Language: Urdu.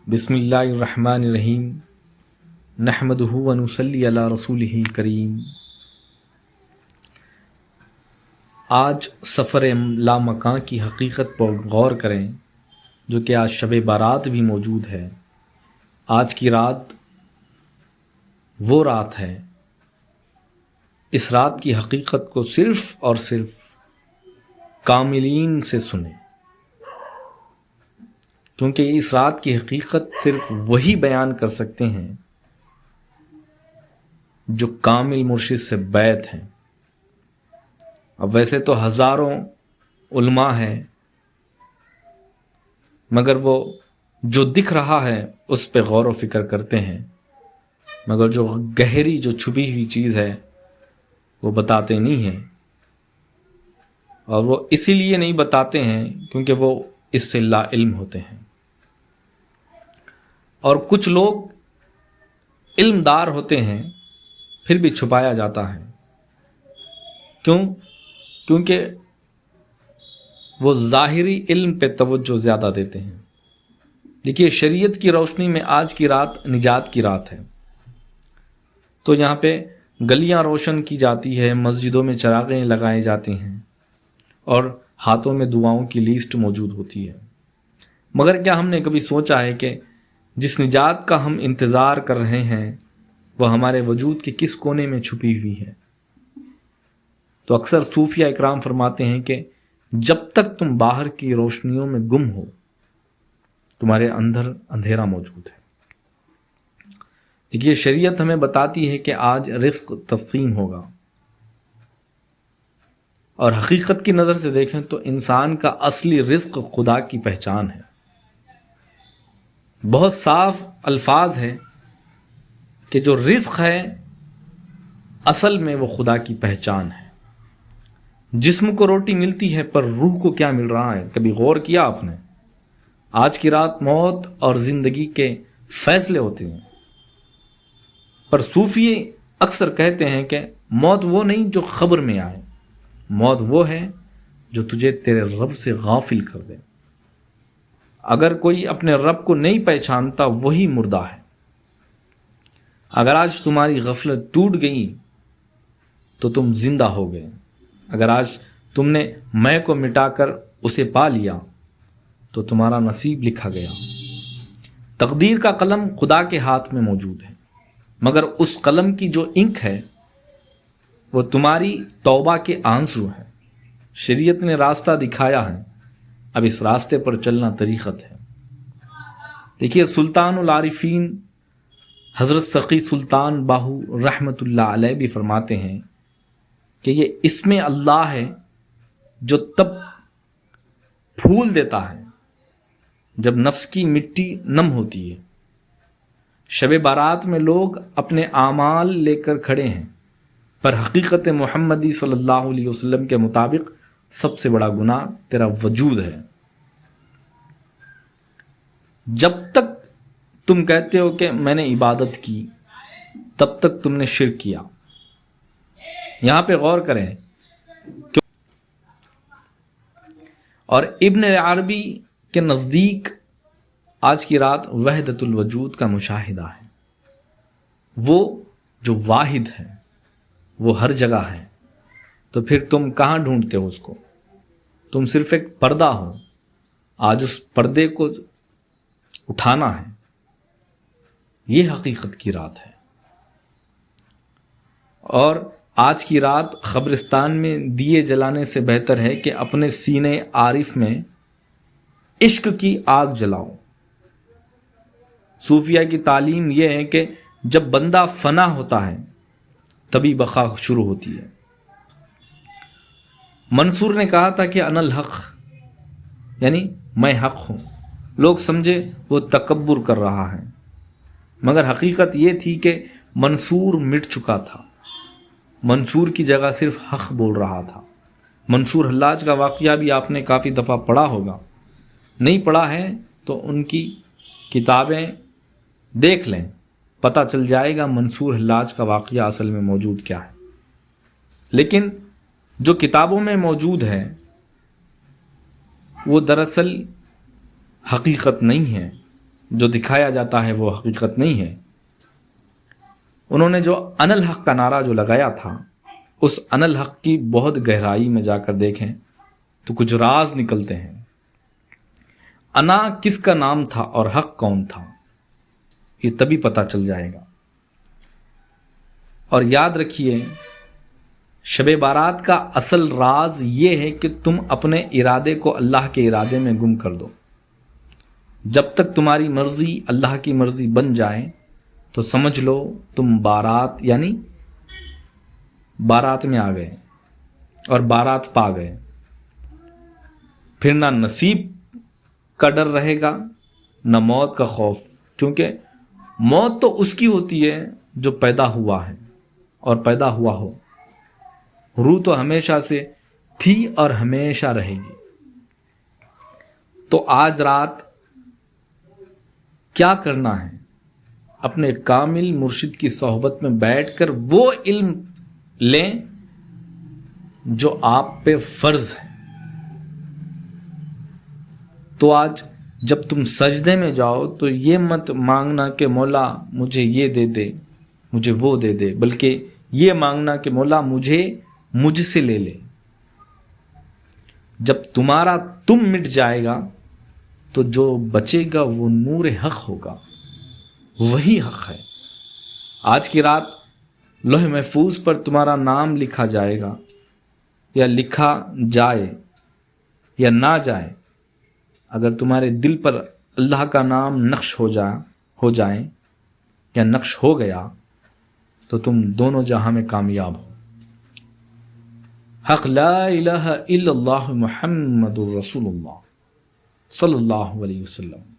بسم اللہ الرحمن الرحیم نحمدہ و نصلی علی رسولہ الکریم۔ آج سفر لامکاں کی حقیقت پر غور کریں، جو کہ آج شب بارات بھی موجود ہے۔ آج کی رات وہ رات ہے، اس رات کی حقیقت کو صرف اور صرف کاملین سے سنیں، کیونکہ اس رات کی حقیقت صرف وہی بیان کر سکتے ہیں جو کامل مرشد سے بیعت ہیں۔ اب ویسے تو ہزاروں علماء ہیں، مگر وہ جو دکھ رہا ہے اس پہ غور و فکر کرتے ہیں، مگر جو گہری جو چھپی ہوئی چیز ہے وہ بتاتے نہیں ہیں، اور وہ اسی لیے نہیں بتاتے ہیں کیونکہ وہ اس سے لا علم ہوتے ہیں۔ اور کچھ لوگ علم دار ہوتے ہیں پھر بھی چھپایا جاتا ہے، کیونکہ وہ ظاہری علم پہ توجہ زیادہ دیتے ہیں۔ دیکھیے، شریعت کی روشنی میں آج کی رات نجات کی رات ہے، تو یہاں پہ گلیاں روشن کی جاتی ہے، مسجدوں میں چراغیں لگائے جاتے ہیں اور ہاتھوں میں دعاؤں کی لیسٹ موجود ہوتی ہے، مگر کیا ہم نے کبھی سوچا ہے کہ جس نجات کا ہم انتظار کر رہے ہیں وہ ہمارے وجود کے کس کونے میں چھپی ہوئی ہے؟ تو اکثر صوفیہ اکرام فرماتے ہیں کہ جب تک تم باہر کی روشنیوں میں گم ہو، تمہارے اندر اندھیرا موجود ہے۔ دیکھیے، شریعت ہمیں بتاتی ہے کہ آج رزق تقسیم ہوگا، اور حقیقت کی نظر سے دیکھیں تو انسان کا اصلی رزق خدا کی پہچان ہے۔ بہت صاف الفاظ ہے کہ جو رزق ہے اصل میں وہ خدا کی پہچان ہے۔ جسم کو روٹی ملتی ہے پر روح کو کیا مل رہا ہے؟ کبھی غور کیا آپ نے؟ آج کی رات موت اور زندگی کے فیصلے ہوتے ہیں، پر صوفی اکثر کہتے ہیں کہ موت وہ نہیں جو خبر میں آئے، موت وہ ہے جو تجھے تیرے رب سے غافل کر دے۔ اگر کوئی اپنے رب کو نہیں پہچانتا وہی مردہ ہے۔ اگر آج تمہاری غفلت ٹوٹ گئی تو تم زندہ ہو گئے۔ اگر آج تم نے میں کو مٹا کر اسے پا لیا تو تمہارا نصیب لکھا گیا۔ تقدیر کا قلم خدا کے ہاتھ میں موجود ہے، مگر اس قلم کی جو انک ہے وہ تمہاری توبہ کے آنسو ہے۔ شریعت نے راستہ دکھایا ہے، اب اس راستے پر چلنا طریقت ہے۔ دیکھیے، سلطان العارفین حضرت سقی سلطان باہو رحمۃ اللہ علیہ بھی فرماتے ہیں کہ یہ اسم اللہ ہے جو تب پھول دیتا ہے جب نفس کی مٹی نم ہوتی ہے۔ شب بارات میں لوگ اپنے اعمال لے کر کھڑے ہیں، پر حقیقت محمدی صلی اللہ علیہ وسلم کے مطابق سب سے بڑا گناہ تیرا وجود ہے۔ جب تک تم کہتے ہو کہ میں نے عبادت کی، تب تک تم نے شرک کیا۔ یہاں پہ غور کریں، اور ابن عربی کے نزدیک آج کی رات وحدت الوجود کا مشاہدہ ہے۔ وہ جو واحد ہے وہ ہر جگہ ہے، تو پھر تم کہاں ڈھونڈتے ہو اس کو؟ تم صرف ایک پردہ ہو، آج اس پردے کو اٹھانا ہے۔ یہ حقیقت کی رات ہے، اور آج کی رات قبرستان میں دیے جلانے سے بہتر ہے کہ اپنے سینے عارف میں عشق کی آگ جلاؤ۔ صوفیہ کی تعلیم یہ ہے کہ جب بندہ فنا ہوتا ہے تبھی بقا شروع ہوتی ہے۔ منصور نے کہا تھا کہ انا الحق، یعنی میں حق ہوں۔ لوگ سمجھے وہ تکبر کر رہا ہے، مگر حقیقت یہ تھی کہ منصور مٹ چکا تھا۔ منصور کی جگہ صرف حق بول رہا تھا۔ منصور حلاج کا واقعہ بھی آپ نے کافی دفعہ پڑھا ہوگا، نہیں پڑھا ہے تو ان کی کتابیں دیکھ لیں، پتہ چل جائے گا منصور حلاج کا واقعہ اصل میں موجود کیا ہے۔ لیکن جو کتابوں میں موجود ہے وہ دراصل حقیقت نہیں ہے، جو دکھایا جاتا ہے وہ حقیقت نہیں ہے۔ انہوں نے جو ان الحق کا نعرہ جو لگایا تھا، اس ان الحق کی بہت گہرائی میں جا کر دیکھیں تو کچھ راز نکلتے ہیں۔ انا کس کا نام تھا اور حق کون تھا، یہ تبھی پتہ چل جائے گا۔ اور یاد رکھیے، شب بارات کا اصل راز یہ ہے کہ تم اپنے ارادے کو اللہ کے ارادے میں گم کر دو۔ جب تک تمہاری مرضی اللہ کی مرضی بن جائے تو سمجھ لو تم بارات یعنی بارات میں آ گئے اور بارات پا گئے۔ پھر نہ نصیب کا ڈر رہے گا نہ موت کا خوف، کیونکہ موت تو اس کی ہوتی ہے جو پیدا ہوا ہے اور پیدا ہوا ہو۔ روح تو ہمیشہ سے تھی اور ہمیشہ رہے گی۔ تو آج رات کیا کرنا ہے؟ اپنے کامل مرشد کی صحبت میں بیٹھ کر وہ علم لیں جو آپ پہ فرض ہے۔ تو آج جب تم سجدے میں جاؤ تو یہ مت مانگنا کہ مولا مجھے یہ دے دے، مجھے وہ دے دے، بلکہ یہ مانگنا کہ مولا مجھ سے لے لے۔ جب تمہارا تم مٹ جائے گا تو جو بچے گا وہ نور حق ہوگا، وہی حق ہے۔ آج کی رات لوح محفوظ پر تمہارا نام لکھا جائے گا، یا لکھا جائے یا نہ جائے، اگر تمہارے دل پر اللہ کا نام نقش ہو جائے یا نقش ہو گیا تو تم دونوں جہاں میں کامیاب ہو۔ حق لا الہ الا اللہ محمد الرسول اللہ صلی اللہ علیہ وسلم۔